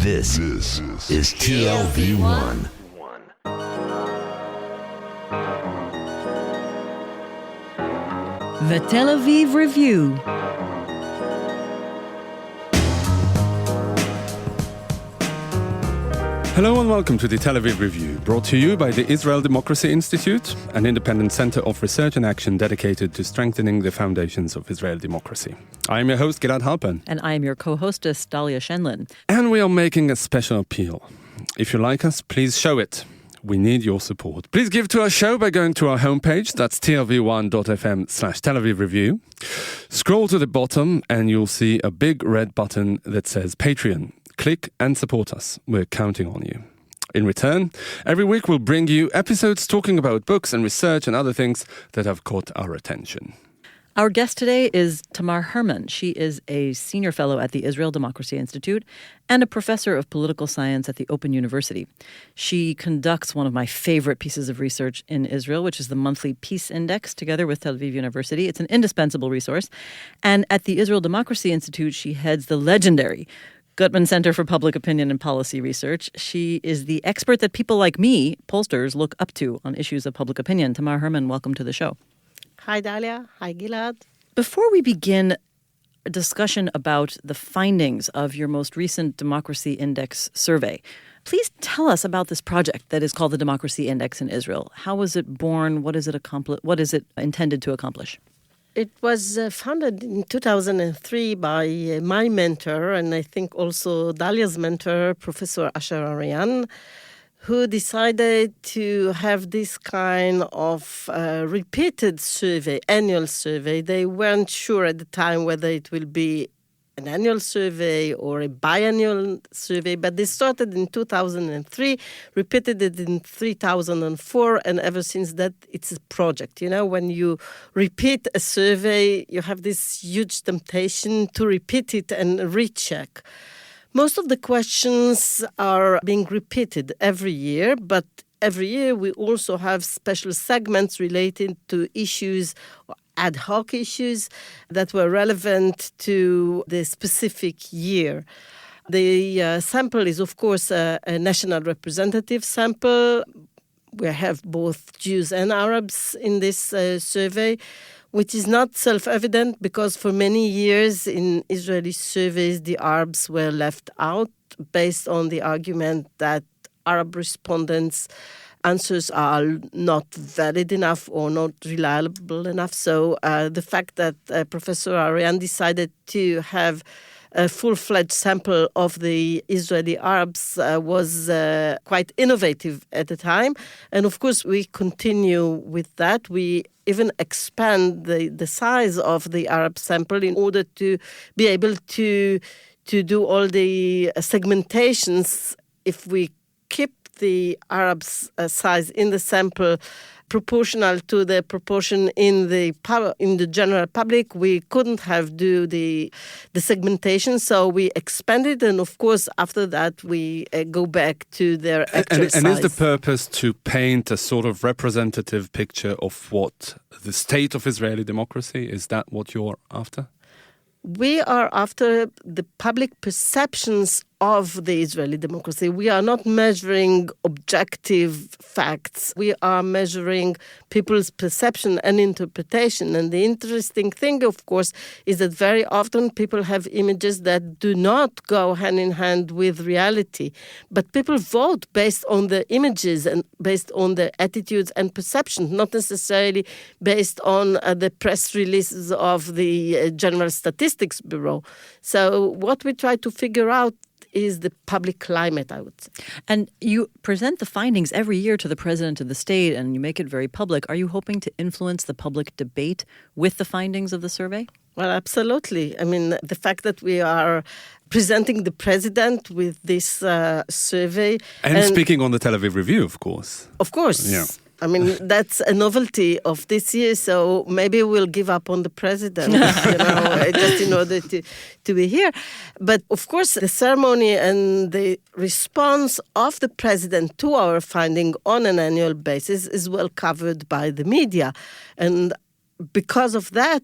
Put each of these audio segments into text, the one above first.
This is TLV1. The Tel Aviv Review. Hello and welcome to the Tel Aviv Review, brought to you by the Israel Democracy Institute, an independent center of research and action dedicated to strengthening the foundations of Israel democracy. I am your host, Gilad Halpern. And I am your co-hostess, Dalia Shenlin. And we are making a special appeal. If you like us, please show it. We need your support. Please give to our show by going to our homepage, that's tlv1.fm/Tel Aviv Review. Scroll to the bottom and you'll see a big red button that says Patreon. Click and support us. We're counting on you. In return, every week we'll bring you episodes talking about books and research and other things that have caught our attention. Our guest today is Tamar Hermann. She is a senior fellow at the Israel Democracy Institute and a professor of political science at the Open University. She conducts one of my favorite pieces of research in Israel, which is the monthly Peace Index, together with Tel Aviv University. It's an indispensable resource. And at the Israel Democracy Institute, she heads the legendary Gutman Center for Public Opinion and Policy Research. She is the expert that people like me, pollsters, look up to on issues of public opinion. Tamar Hermann, welcome to the show. Hi, Dalia. Hi, Gilad. Before we begin a discussion about the findings of your most recent Democracy Index survey, please tell us about this project that is called the Democracy Index in Israel. How was it born? What is it intended to accomplish? It was founded in 2003 by my mentor, and I think also Dalia's mentor, Professor Asher Arian, who decided to have this kind of repeated survey, annual survey. They weren't sure at the time whether it will be an annual survey or a biannual survey, but they started in 2003, repeated it in 2004, and ever since that, it's a project. You know, when you repeat a survey, you have this huge temptation to repeat it and recheck. Most of the questions are being repeated every year, but every year we also have special segments related to issues, ad hoc issues that were relevant to the specific year. The sample is, of course, a national representative sample. We have both Jews and Arabs in this survey, which is not self-evident because for many years in Israeli surveys, the Arabs were left out based on the argument that Arab respondents' answers are not valid enough or not reliable enough. So the fact that Professor Arian decided to have a full-fledged sample of the Israeli Arabs was quite innovative at the time. And of course, we continue with that. We even expand the size of the Arab sample in order to be able to do all the segmentations. If we keep the Arabs' size in the sample proportional to the proportion in the general public, we couldn't have do the segmentation, so we expanded, and of course after that we go back to their actual size. And is the purpose to paint a sort of representative picture of what the state of Israeli democracy? Is that what you're after? We are after the public perceptions of the Israeli democracy. We are not measuring objective facts. We are measuring people's perception and interpretation. And the interesting thing, of course, is that very often people have images that do not go hand in hand with reality. But people vote based on the images and based on their attitudes and perceptions, not necessarily based on the press releases of the General Statistics Bureau. So what we try to figure out is the public climate, I would say. And you present the findings every year to the president of the state, and you make it very public. Are you hoping to influence the public debate with the findings of the survey? Well, absolutely. I mean, the fact that we are presenting the president with this survey. And speaking on the Tel Aviv Review, of course. Of course. Yeah. I mean, that's a novelty of this year, so maybe we'll give up on the president, just in order to be here. But of course, the ceremony and the response of the president to our finding on an annual basis is well covered by the media. And because of that,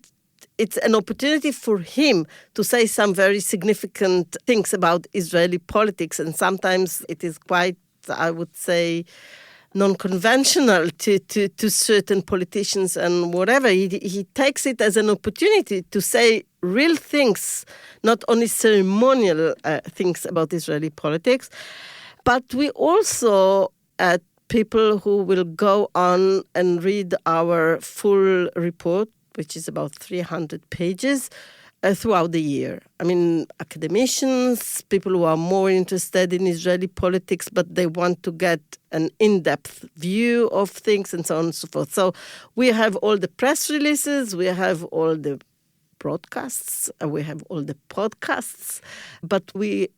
it's an opportunity for him to say some very significant things about Israeli politics. And sometimes it is quite, I would say, non-conventional to certain politicians and whatever. He takes it as an opportunity to say real things, not only ceremonial things about Israeli politics. But we also, people who will go on and read our full report, which is about 300 pages, throughout the year. I mean, academicians, people who are more interested in Israeli politics, but they want to get an in-depth view of things and so on and so forth. So we have all the press releases, we have all the broadcasts, we have all the podcasts, but we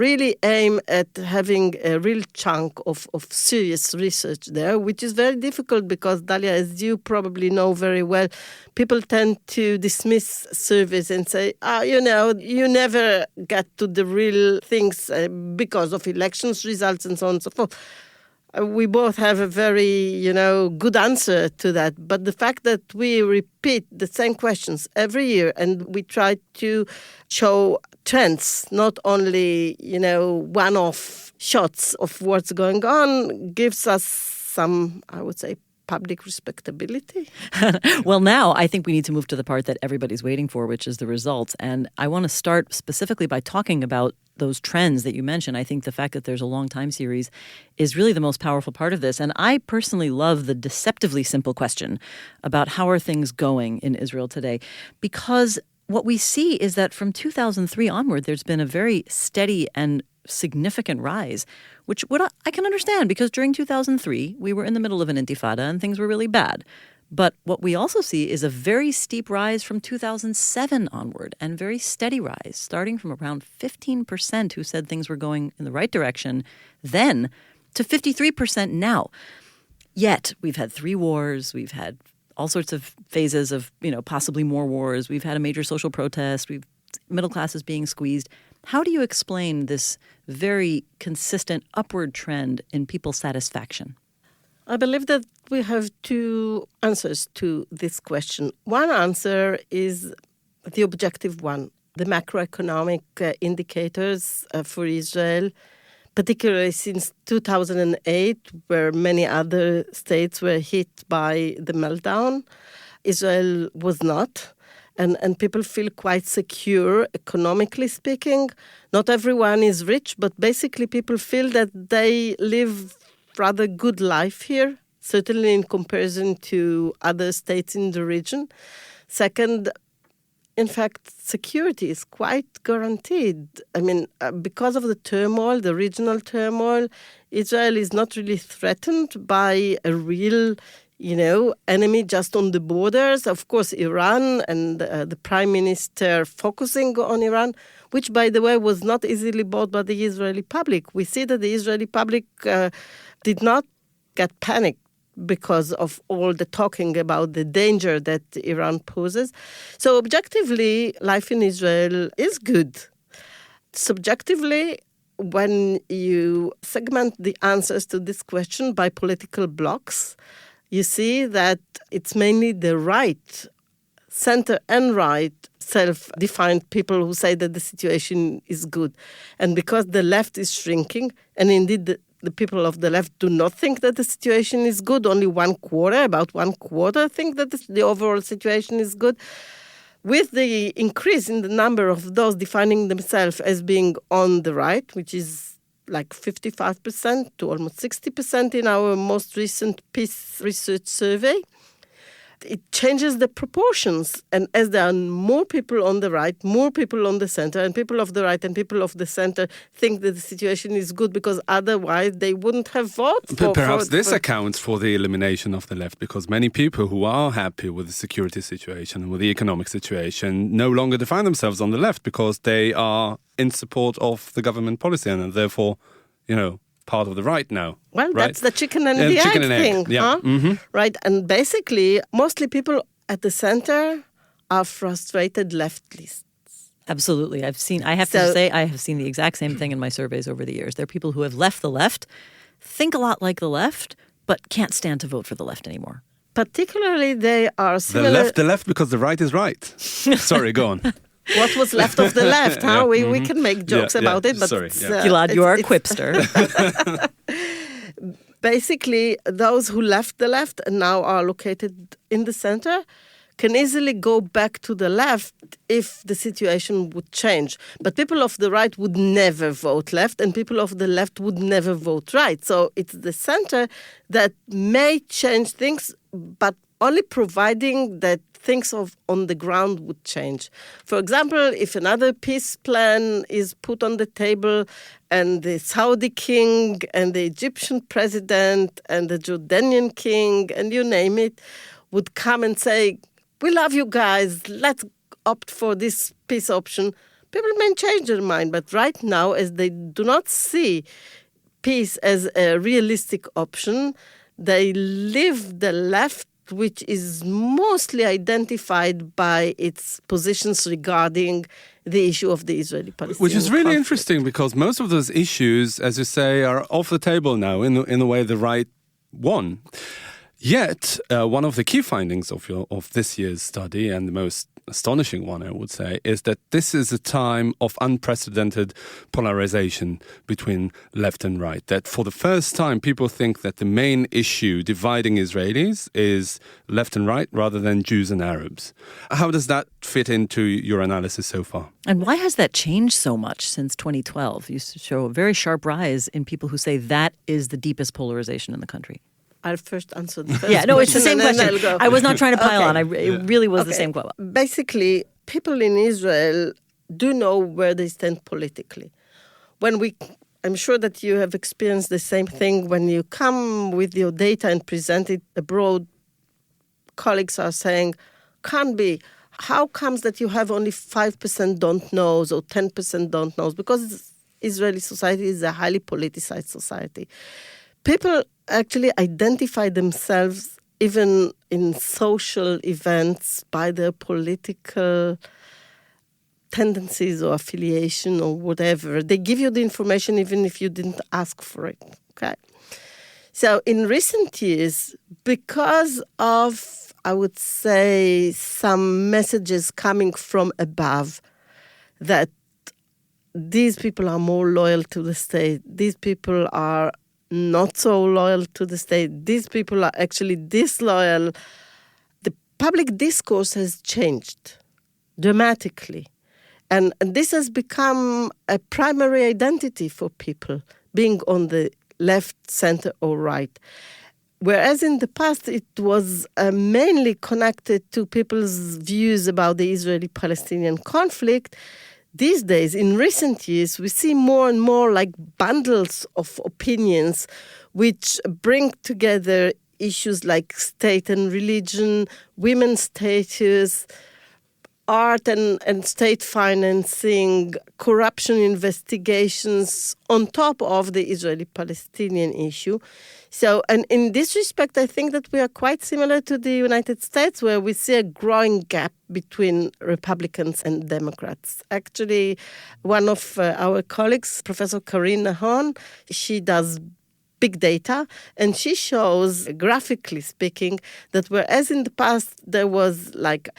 really aim at having a real chunk of serious research there, which is very difficult because, Dalia, as you probably know very well, people tend to dismiss surveys and say, you never get to the real things because of elections results and so on and so forth. We both have a very, good answer to that. But the fact that we repeat the same questions every year and we try to show trends, not only, one-off shots of what's going on, gives us some, I would say, public respectability. Well, now I think we need to move to the part that everybody's waiting for, which is the results. And I want to start specifically by talking about those trends that you mentioned. I think the fact that there's a long time series is really the most powerful part of this. And I personally love the deceptively simple question about how are things going in Israel today, because what we see is that from 2003 onward, there's been a very steady and significant rise, which I can understand because during 2003, we were in the middle of an intifada and things were really bad. But what we also see is a very steep rise from 2007 onward and very steady rise, starting from around 15% who said things were going in the right direction then to 53% now. Yet we've had 3 wars, we've had all sorts of phases of, possibly more wars. We've had a major social protest. Middle class is being squeezed. How do you explain this very consistent upward trend in people's satisfaction? I believe that we have 2 answers to this question. One answer is the objective one, the macroeconomic indicators for Israel, particularly since 2008, where many other states were hit by the meltdown. Israel was not. And people feel quite secure, economically speaking. Not everyone is rich, but basically people feel that they live rather good life here, certainly in comparison to other states in the region. Second, in fact, security is quite guaranteed. I mean, because of the turmoil, the regional turmoil, Israel is not really threatened by a real, enemy just on the borders. Of course, Iran and the prime minister focusing on Iran, which, by the way, was not easily bought by the Israeli public. We see that the Israeli public did not get panicked because of all the talking about the danger that Iran poses. So objectively, life in Israel is good. Subjectively, when you segment the answers to this question by political blocs, you see that it's mainly the right, center and right, self-defined people who say that the situation is good. And because the left is shrinking, and indeed the people of the left do not think that the situation is good, only about one quarter think that the overall situation is good. With the increase in the number of those defining themselves as being on the right, which is like 55% to almost 60% in our most recent Peace Research survey, it changes the proportions. And as there are more people on the right, more people on the center, and people of the right and people of the center think that the situation is good because otherwise they wouldn't have voted for. Perhaps this accounts for the elimination of the left, because many people who are happy with the security situation and with the economic situation no longer define themselves on the left because they are in support of the government policy and therefore, part of the right now. Well, right? That's the chicken and the egg thing. Yeah. Huh? Mm-hmm. Right. And basically, mostly people at the center are frustrated leftists. Absolutely. I have seen the exact same thing in my surveys over the years. There are people who have left the left, think a lot like the left, but can't stand to vote for the left anymore. particularly they are similar. The left, because the right is right. Sorry, go on. What was left of the left, huh? We can make jokes about it, but sorry, Gilad, you are a quipster. Basically, those who left the left and now are located in the center can easily go back to the left if the situation would change. But people of the right would never vote left, and people of the left would never vote right. So it's the center that may change things, but only providing that things on the ground would change. For example, if another peace plan is put on the table and the Saudi king and the Egyptian president and the Jordanian king and you name it would come and say, we love you guys, let's opt for this peace option, people may change their mind. But right now, as they do not see peace as a realistic option, they leave the left, which is mostly identified by its positions regarding the issue of the Israeli-Palestinian Which is really conflict. interesting, because most of those issues, as you say, are off the table now in the way the right won. Yet, one of the key findings of this year's study, and the most astonishing one, I would say, is that this is a time of unprecedented polarization between left and right. That for the first time, people think that the main issue dividing Israelis is left and right rather than Jews and Arabs. How does that fit into your analysis so far? And why has that changed so much since 2012? You show a very sharp rise in people who say that is the deepest polarization in the country. I'll first answer the first Yeah, no, it's the same and then question. I'll go. I was not trying to pile on. It really was the Okay. same question. Basically, people in Israel do know where they stand politically. I'm sure that you have experienced the same thing when you come with your data and present it abroad. Colleagues are saying, can't be. How comes that you have only 5% don't knows or 10% don't knows? Because Israeli society is a highly politicized society. People actually identify themselves even in social events by their political tendencies or affiliation or whatever. They give you the information even if you didn't ask for it. Okay. So in recent years, because of, I would say, some messages coming from above that these people are more loyal to the state, these people are not so loyal to the state, these people are actually disloyal, the public discourse has changed dramatically. And this has become a primary identity for people, being on the left, center, or right. Whereas in the past, it was mainly connected to people's views about the Israeli-Palestinian conflict. These days, in recent years, we see more and more like bundles of opinions which bring together issues like state and religion, women's status, art and state financing, corruption investigations on top of the Israeli-Palestinian issue. So, and in this respect, I think that we are quite similar to the United States, where we see a growing gap between Republicans and Democrats. Actually, one of our colleagues, Professor Karine Nahon, she does big data, and she shows, graphically speaking, that whereas in the past there was like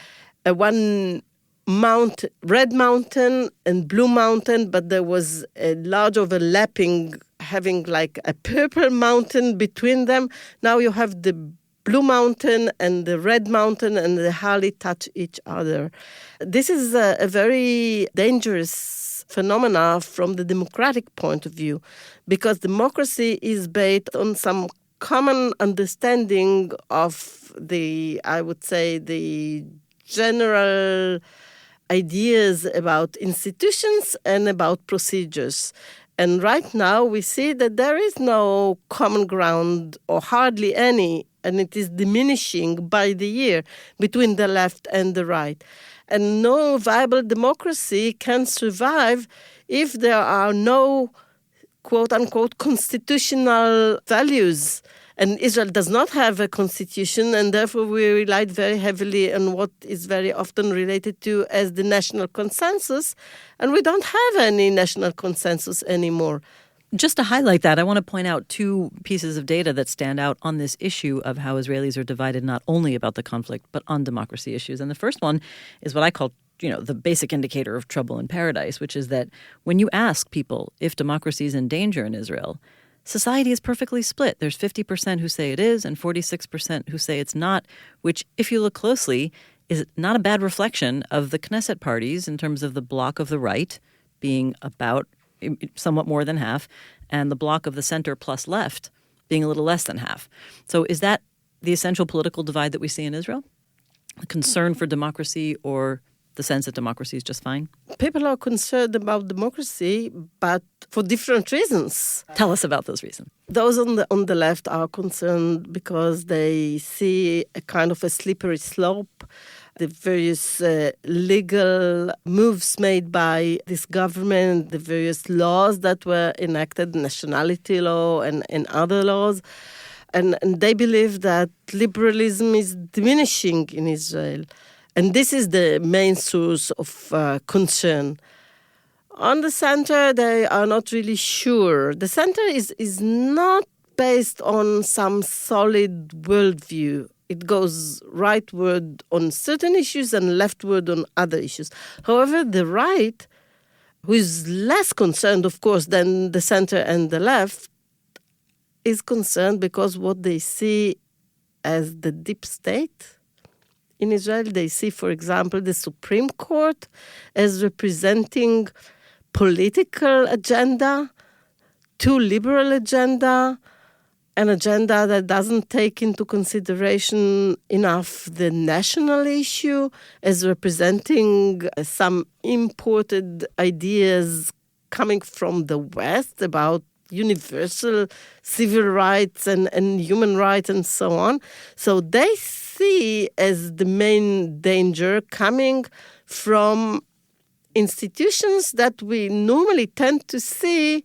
a one mountain, red mountain and blue mountain, but there was a large overlapping, having like a purple mountain between them. Now you have the blue mountain and the red mountain, and they hardly touch each other. This is a very dangerous phenomena from the democratic point of view, because democracy is based on some common understanding of the, I would say, the general ideas about institutions and about procedures. And right now we see that there is no common ground, or hardly any, and it is diminishing by the year between the left and the right. And no viable democracy can survive if there are no, quote-unquote, constitutional values. And Israel does not have a constitution, and therefore we relied very heavily on what is very often related to as the national consensus, and we don't have any national consensus anymore. Just to highlight that, I want to point out two pieces of data that stand out on this issue of how Israelis are divided not only about the conflict, but on democracy issues. And the first one is what I call, the basic indicator of trouble in paradise, which is that when you ask people if democracy is in danger in Israel, society is perfectly split. There's 50% who say it is and 46% who say it's not, which, if you look closely, is not a bad reflection of the Knesset parties in terms of the bloc of the right being about somewhat more than half, and the bloc of the center plus left being a little less than half. So is that the essential political divide that we see in Israel? A concern for democracy or the sense that democracy is just fine? People are concerned about democracy, but for different reasons. Tell us about those reasons. Those on the left are concerned because they see a kind of a slippery slope, the various legal moves made by this government, the various laws that were enacted, nationality law and other laws. And they believe that liberalism is diminishing in Israel. And this is the main source of concern. On the center, they are not really sure. The center is not based on some solid worldview. It goes rightward on certain issues and leftward on other issues. However, the right, who is less concerned, of course, than the center and the left, is concerned because what they see as the deep state in Israel, they see, for example, the Supreme Court as representing political agenda, too liberal agenda, an agenda that doesn't take into consideration enough the national issue, as representing some imported ideas coming from the West about universal civil rights and human rights and so on. So they see as the main danger coming from institutions that we normally tend to see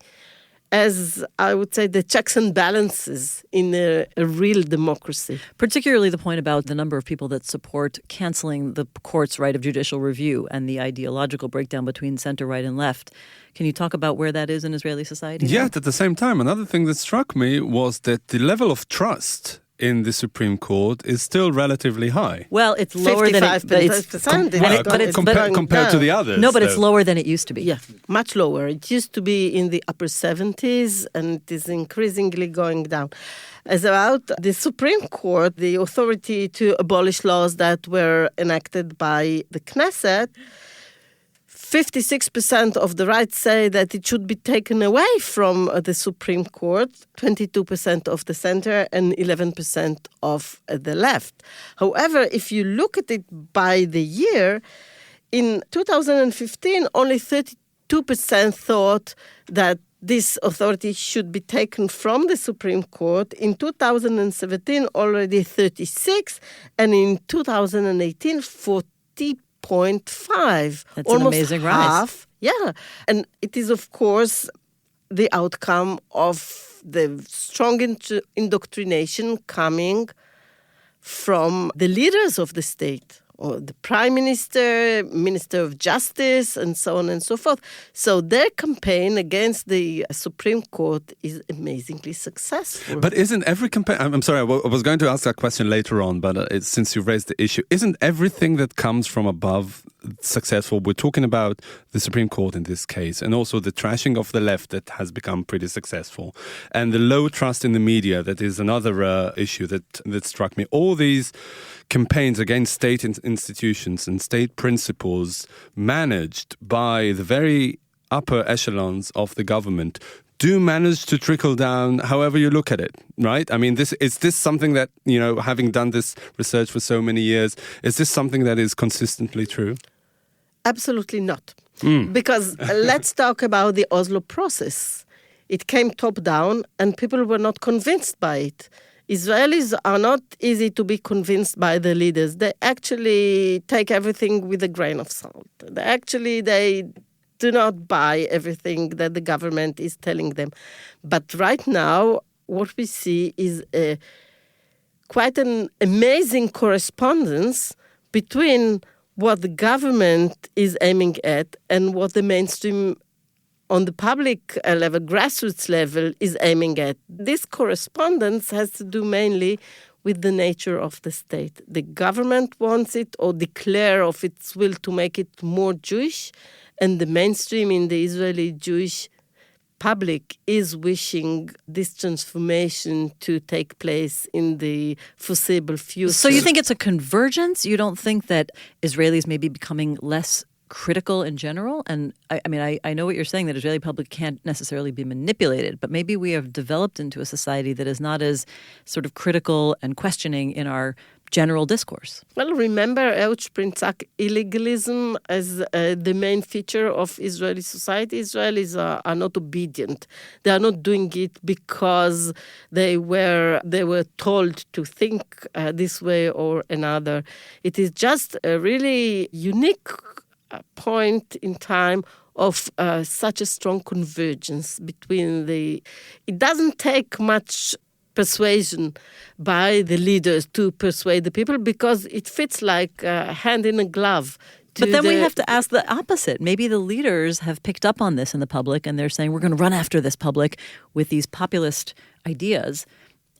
as, I would say, the checks and balances in a real democracy. Particularly the point about the number of people that support canceling the court's right of judicial review and the ideological breakdown between center, right, and left. Can you talk about where that is in Israeli society? Yet, at the same time, another thing that struck me was that the level of trust in the Supreme Court is still relatively high. Well, it's lower than it, compared to the others. No, but it's lower than it used to be. Yeah, much lower. It used to be in the upper 70s, and it is increasingly going down. As about the Supreme Court, the authority to abolish laws that were enacted by the Knesset, 56% of the right say that it should be taken away from the Supreme Court, 22% of the center, and 11% of the left. However, if you look at it by the year, in 2015, only 32% thought that this authority should be taken from the Supreme Court. In 2017, already 36%, and in 2018, 40.5%. That's almost an amazing half. rise. Yeah. And it is, of course, the outcome of the strong indoctrination coming from the leaders of the state, or the prime minister, minister of justice, and so on and so forth. So their campaign against the Supreme Court is amazingly successful. But isn't every campaign... I'm sorry, I was going to ask that question later on, but since you've raised the issue, isn't everything that comes from above successful? We're talking about the Supreme Court in this case, and also the trashing of the left that has become pretty successful, and the low trust in the media, that is another issue that struck me. All these campaigns against state institutions and state principles managed by the very upper echelons of the government do manage to trickle down however you look at it, right? I mean, is this something that, having done this research for so many years, is this something that is consistently true? Absolutely not. Because let's talk about the Oslo process. It came top down and people were not convinced by it. Israelis are not easy to be convinced by the leaders. They actually take everything with a grain of salt. They do not buy everything that the government is telling them. But right now, what we see is quite an amazing correspondence between what the government is aiming at and what the mainstream on the public level, grassroots level, is aiming at. This correspondence has to do mainly with the nature of the state. The government wants it or declare of its will to make it more Jewish, and the mainstream in the Israeli Jewish public is wishing this transformation to take place in the foreseeable future. So you think it's a convergence? You don't think that Israelis may be becoming less critical in general? And I know what you're saying, that Israeli public can't necessarily be manipulated, but maybe we have developed into a society that is not as sort of critical and questioning in our general discourse. Well, remember Printzak illegalism as the main feature of Israeli society. Israelis are not obedient. They are not doing it because they were told to think this way or another. It is just a really unique point in time of such a strong convergence between it doesn't take much persuasion by the leaders to persuade the people, because it fits like a hand in a glove. But then we have to ask the opposite. Maybe the leaders have picked up on this in the public and they're saying, we're going to run after this public with these populist ideas.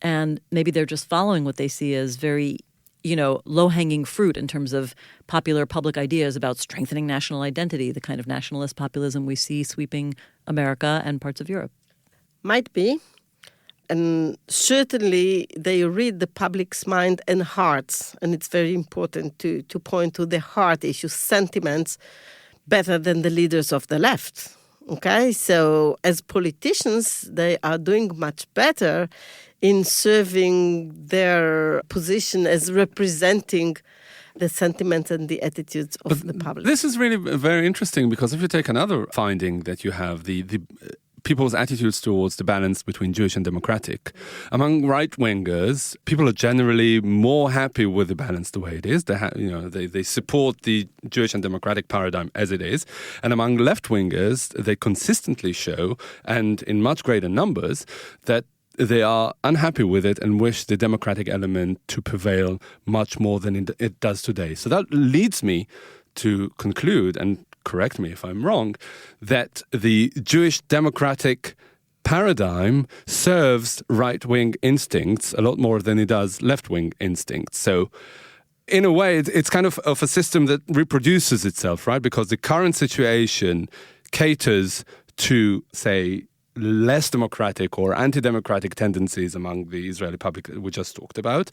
And maybe they're just following what they see as very, low-hanging fruit in terms of popular public ideas about strengthening national identity, the kind of nationalist populism we see sweeping America and parts of Europe. Might be. And certainly they read the public's mind and hearts. And it's very important to point to the heart issues, sentiments, better than the leaders of the left. Okay? So as politicians, they are doing much better in serving their position as representing the sentiments and the attitudes of the public. This is really very interesting, because if you take another finding that you have, the people's attitudes towards the balance between Jewish and democratic. Among right-wingers, people are generally more happy with the balance the way it is. They support the Jewish and democratic paradigm as it is. And among left-wingers, they consistently show, and in much greater numbers, that they are unhappy with it and wish the democratic element to prevail much more than it does today. So that leads me to conclude, and correct me if I'm wrong, that the Jewish democratic paradigm serves right-wing instincts a lot more than it does left-wing instincts. So in a way, it's kind of a system that reproduces itself, right? Because the current situation caters to, say, less democratic or anti-democratic tendencies among the Israeli public we just talked about.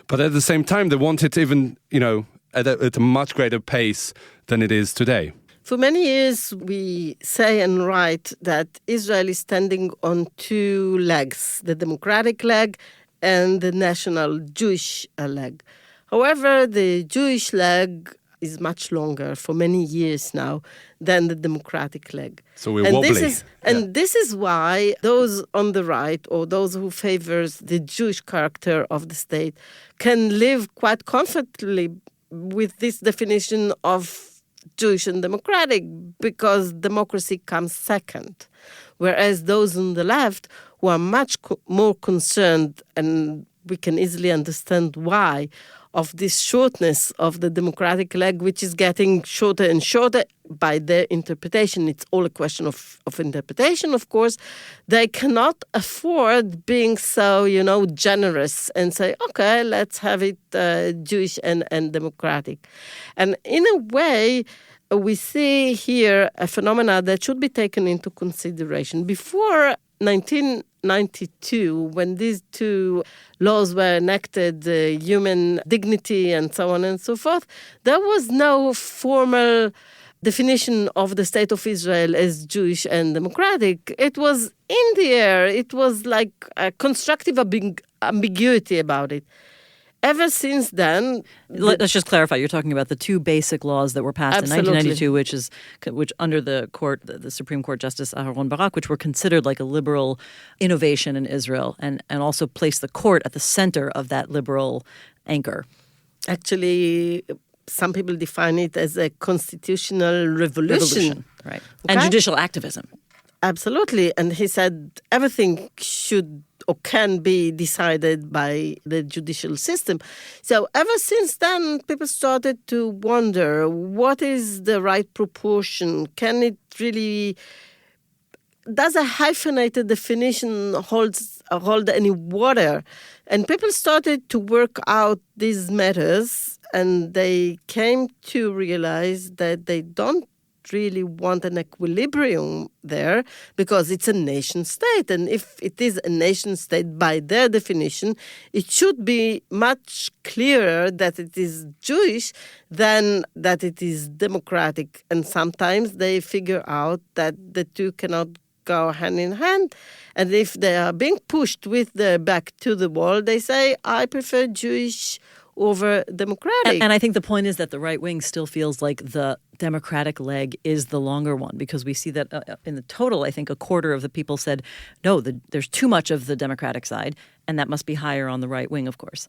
But at the same time, they want it even, at a much greater pace than it is today. For many years, we say and write that Israel is standing on two legs, the democratic leg and the national Jewish leg. However, the Jewish leg is much longer for many years now than the democratic leg. So we're wobbly. This is why those on the right, or those who favors the Jewish character of the state, can live quite comfortably with this definition of Jewish and democratic, because democracy comes second. Whereas those on the left who are much more concerned, and we can easily understand why, of this shortness of the democratic leg, which is getting shorter and shorter by their interpretation. It's all a question of interpretation, of course. They cannot afford being so, generous and say, okay, let's have it Jewish and democratic. And in a way, we see here a phenomena that should be taken into consideration. Before 1992, when these two laws were enacted, human dignity and so on and so forth, there was no formal definition of the state of Israel as Jewish and democratic. It was in the air. It was like a constructive ambiguity about it. Ever since then... Let's just clarify. You're talking about the two basic laws that were passed Absolutely. in 1992, which under the Supreme Court Justice Aharon Barak, which were considered like a liberal innovation in Israel, and also placed the court at the center of that liberal anchor. Actually, some people define it as a constitutional revolution. Right. Okay? And judicial activism. Absolutely. And he said everything should or can be decided by the judicial system. So ever since then, people started to wonder, what is the right proportion? Can it really does a hyphenated definition hold any water? And people started to work out these matters, and they came to realize that they don't really want an equilibrium there because it's a nation state. And if it is a nation state by their definition, it should be much clearer that it is Jewish than that it is democratic. And sometimes they figure out that the two cannot go hand in hand. And if they are being pushed with their back to the wall, they say, I prefer Jewish over democratic. And I think the point is that the right wing still feels like the democratic leg is the longer one, because we see that in the total, I think a quarter of the people said, no, there's too much of the democratic side, and that must be higher on the right wing, of course.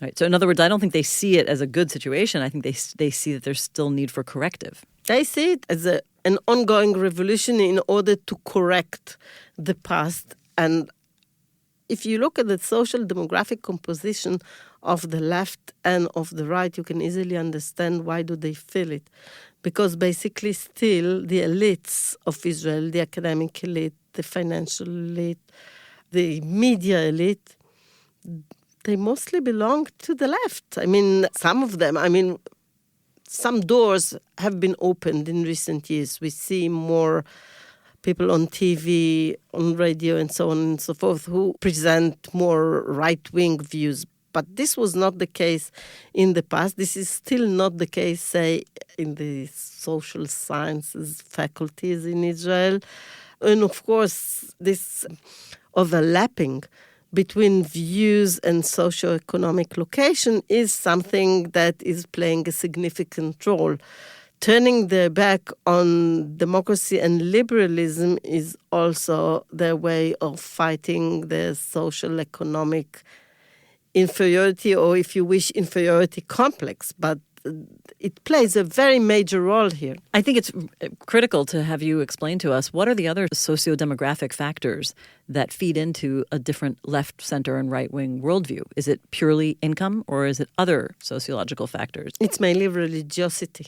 Right. So in other words, I don't think they see it as a good situation. I think they see that there's still need for corrective. They see it as an ongoing revolution in order to correct the past. And if you look at the social demographic composition of the left and of the right, you can easily understand why do they feel it. Because basically still the elites of Israel, the academic elite, the financial elite, the media elite, they mostly belong to the left. I mean, some of them, some doors have been opened in recent years. We see more people on TV, on radio, and so on and so forth, who present more right-wing views. But this was not the case in the past. This is still not the case, say, in the social sciences faculties in Israel. And of course, this overlapping between views and socioeconomic location is something that is playing a significant role. Turning their back on democracy and liberalism is also their way of fighting the social economic inferiority, or if you wish, inferiority complex. But it plays a very major role here. I think it's critical to have you explain to us what are the other socio-demographic factors that feed into a different left, center, and right-wing worldview. Is it purely income, or is it other sociological factors? It's mainly religiosity,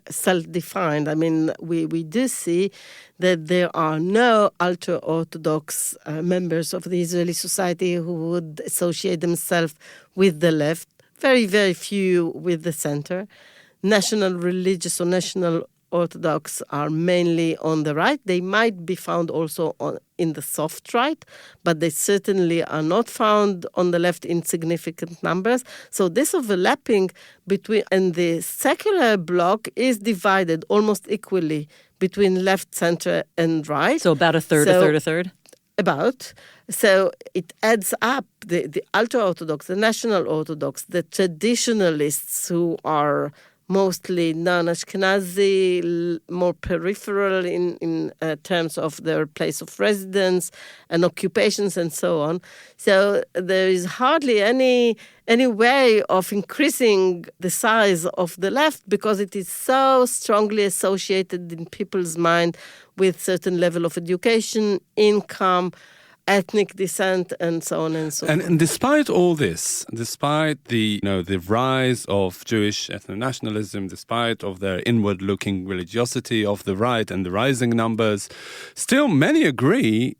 self-defined. I mean, we do see that there are no ultra-Orthodox members of the Israeli society who would associate themselves with the left. Very, very few with the center. National religious or national Orthodox are mainly on the right. They might be found also in the soft right, but they certainly are not found on the left in significant numbers. So this overlapping between, and the secular bloc is divided almost equally between left, center, and right. So about a third, a third? About. So it adds up the ultra-Orthodox, the national Orthodox, the traditionalists who are mostly non-Ashkenazi, more peripheral in terms of their place of residence and occupations and so on. So there is hardly any way of increasing the size of the left because it is so strongly associated in people's mind with certain level of education, income, ethnic descent, and so on and so forth. And despite all this, despite the rise of Jewish ethno-nationalism, despite of their inward-looking religiosity of the right and the rising numbers, still many agree,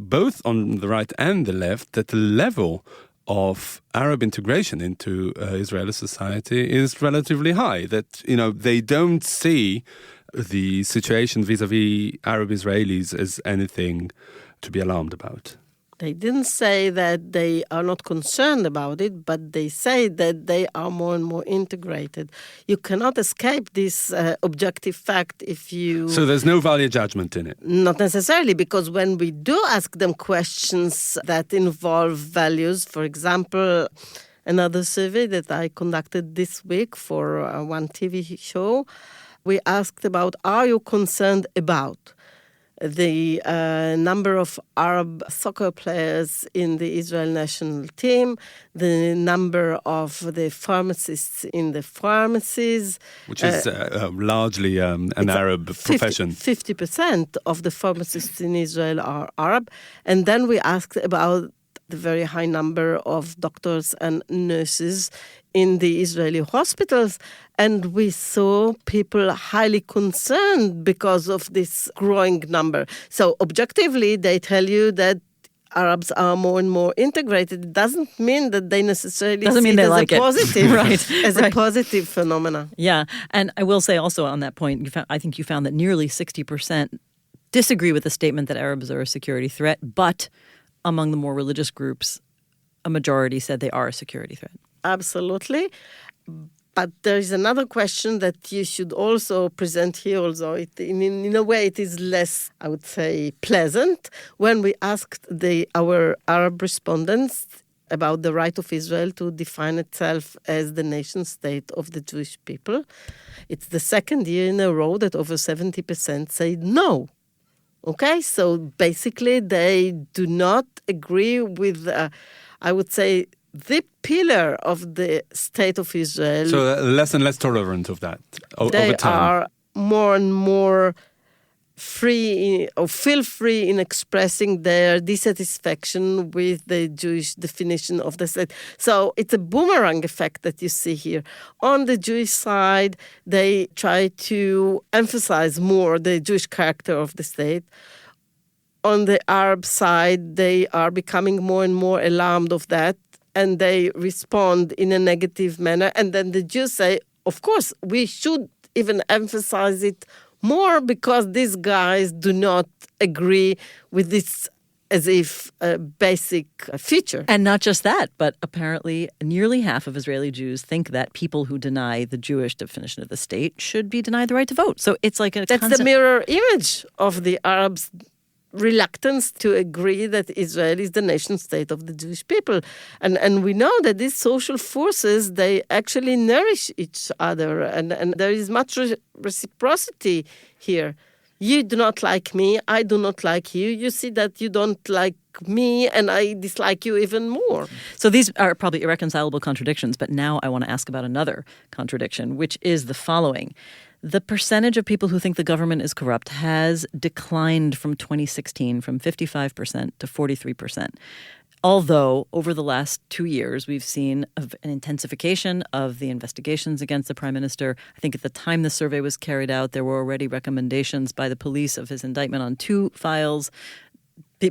both on the right and the left, that the level of Arab integration into Israeli society is relatively high. That they don't see the situation vis-a-vis Arab Israelis as anything to be alarmed about. They didn't say that they are not concerned about it, but they say that they are more and more integrated. You cannot escape this objective fact if you... So there's no value judgment in it? Not necessarily, because when we do ask them questions that involve values, for example, another survey that I conducted this week for one TV show, we asked about, are you concerned about the number of Arab soccer players in the Israel national team, the number of the pharmacists in the pharmacies. Which is largely an Arab profession. 50% of the pharmacists in Israel are Arab. And then we asked about the very high number of doctors and nurses in the Israeli hospitals, and we saw people highly concerned because of this growing number. So objectively, they tell you that Arabs are more and more integrated. It doesn't mean that they necessarily see it as like a positive, as a positive phenomena. Yeah, and I will say also on that point, I think you found that nearly 60% disagree with the statement that Arabs are a security threat, but among the more religious groups, a majority said they are a security threat. Absolutely. But there is another question that you should also present here, although in a way it is less, I would say, pleasant. When we asked our Arab respondents about the right of Israel to define itself as the nation state of the Jewish people, it's the second year in a row that over 70% said no. Okay, so basically they do not agree with, I would say, the pillar of the state of Israel. So less and less tolerant of that over time. They are more and more free or feel free in expressing their dissatisfaction with the Jewish definition of the state. So it's a boomerang effect that you see here. On the Jewish side, they try to emphasize more the Jewish character of the state. On the Arab side, they are becoming more and more alarmed of that, and they respond in a negative manner. And then the Jews say, of course, we should even emphasize it more because these guys do not agree with this as if a basic feature. And not just that, but apparently nearly half of Israeli Jews think that people who deny the Jewish definition of the state should be denied the right to vote. So it's like That's the mirror image of the Arabs' reluctance to agree that Israel is the nation state of the Jewish people. And we know that these social forces, they actually nourish each other. And there is much reciprocity here. You do not like me, I do not like you. You see that you don't like me and I dislike you even more. So these are probably irreconcilable contradictions, but now I want to ask about another contradiction, which is the following. The percentage of people who think the government is corrupt has declined from 2016 from 55% to 43%. Although over the last 2 years, we've seen an intensification of the investigations against the prime minister. I think at the time the survey was carried out, there were already recommendations by the police of his indictment on 2 files.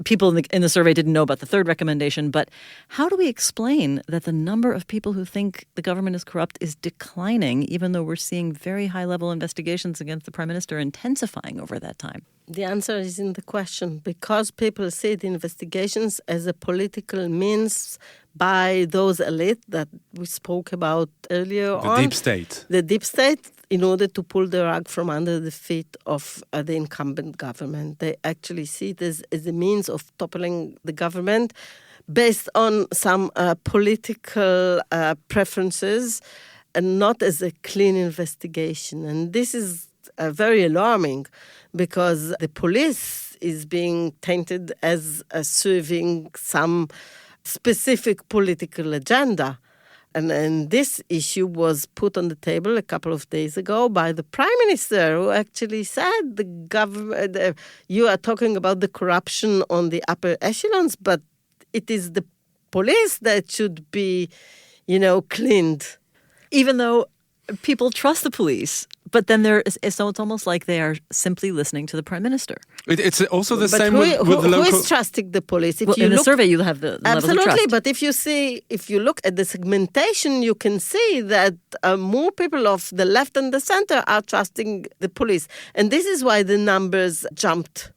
People in the survey didn't know about the third recommendation, but how do we explain that the number of people who think the government is corrupt is declining, even though we're seeing very high-level investigations against the prime minister intensifying over that time? The answer is in the question, because people see the investigations as a political means by those elite that we spoke about earlier on. The deep state. The deep state, in order to pull the rug from under the feet of the incumbent government. They actually see it as a means of toppling the government based on some political preferences and not as a clean investigation. And this is very alarming because the police is being tainted as serving some specific political agenda. And this issue was put on the table a couple of days ago by the prime minister, who actually said the government, you are talking about the corruption on the upper echelons, but it is the police that should be, cleaned. Even though people trust the police, but then so it's almost like they are simply listening to the prime minister. It's also the but same with the local. Who is trusting the police? If in the survey, you'll have the absolutely. Level of trust. But if you look at the segmentation, you can see that more people of the left and the center are trusting the police, and this is why the numbers jumped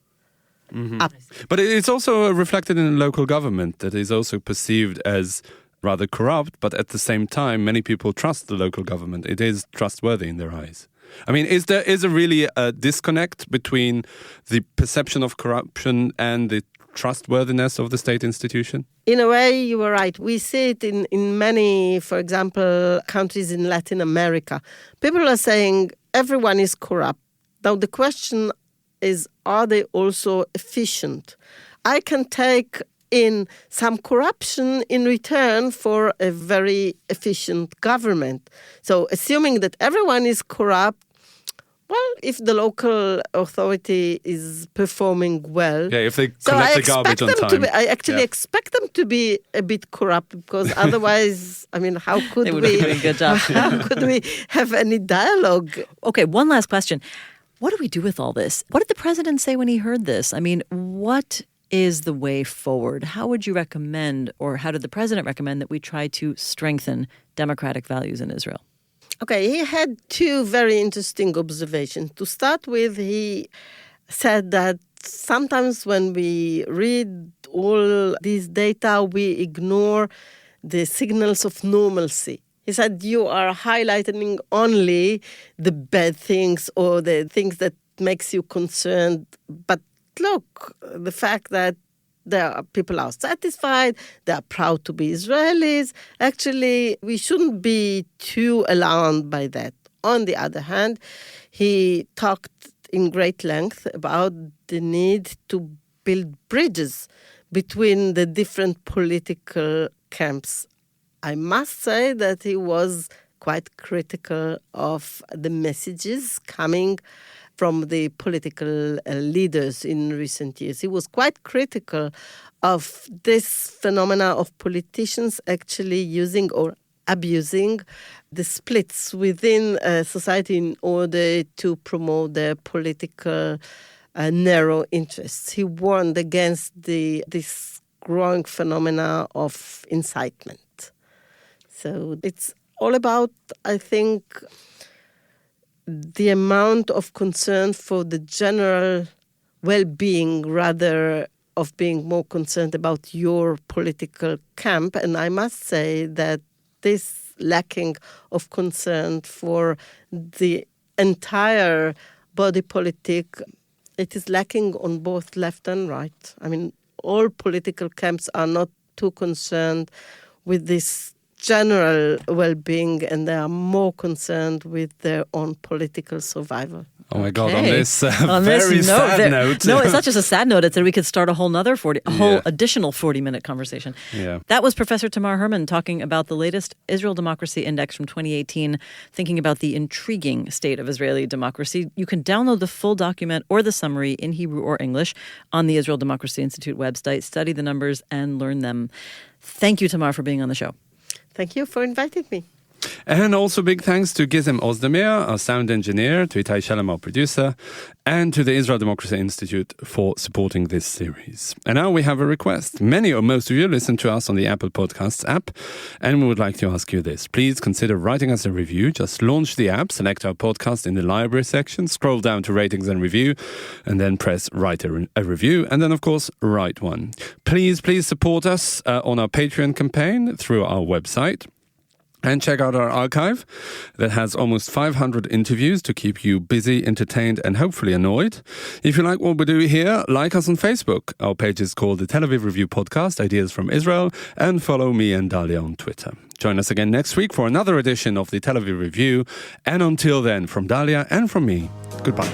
up. But it's also reflected in local government that is also perceived as rather corrupt, but at the same time, many people trust the local government. It is trustworthy in their eyes. I mean, is there really a disconnect between the perception of corruption and the trustworthiness of the state institution? In a way, you were right. We see it in many, for example, countries in Latin America. People are saying everyone is corrupt. Now, the question is, are they also efficient? I can take in some corruption in return for a very efficient government. So assuming that everyone is corrupt, Well, if the local authority is performing well. Yeah, if they collect the garbage on time. I actually expect them to be a bit corrupt, because otherwise, I mean, how could They would be doing a good job. How could we have any dialogue? Okay, one last question. What do we do with all this? What did the president say when he heard this? I mean, what is the way forward? How would you recommend, or how did the president recommend that we try to strengthen democratic values in Israel? Okay, he had two very interesting observations. To start with, he said that sometimes when we read all these data, we ignore the signals of normalcy. He said you are highlighting only the bad things or the things that makes you concerned. But look, the fact that there are people are satisfied, they are proud to be Israelis. Actually, we shouldn't be too alarmed by that. On the other hand, he talked in great length about the need to build bridges between the different political camps. I must say that he was quite critical of the messages coming from the political leaders in recent years. He was quite critical of this phenomena of politicians actually using or abusing the splits within society in order to promote their political narrow interests. He warned against this growing phenomena of incitement. So it's all about, I think, the amount of concern for the general well-being rather of being more concerned about your political camp. And I must say that this lacking of concern for the entire body politic, it is lacking on both left and right. I mean, all political camps are not too concerned with this general well-being, and they are more concerned with their own political survival. Oh my God! Okay. On this sad note. No, it's not just a sad note. It's that we could start a whole additional 40-minute conversation. Yeah. That was Professor Tamar Hermann talking about the latest Israel Democracy Index from 2018, thinking about the intriguing state of Israeli democracy. You can download the full document or the summary in Hebrew or English on the Israel Democracy Institute website. Study the numbers and learn them. Thank you, Tamar, for being on the show. Thank you for inviting me. And also big thanks to Gizem Ozdemir, our sound engineer, to Itai Shalom, our producer, and to the Israel Democracy Institute for supporting this series. And now we have a request. Many or most of you listen to us on the Apple Podcasts app, and we would like to ask you this. Please consider writing us a review. Just launch the app, select our podcast in the library section, scroll down to ratings and review, and then press write a review, and then, of course, write one. Please support us on our Patreon campaign through our website. And check out our archive that has almost 500 interviews to keep you busy, entertained, and hopefully annoyed. If you like what we do here, like us on Facebook. Our page is called the Tel Aviv Review Podcast, Ideas from Israel, and follow me and Dalia on Twitter. Join us again next week for another edition of the Tel Aviv Review. And until then, from Dalia and from me, goodbye.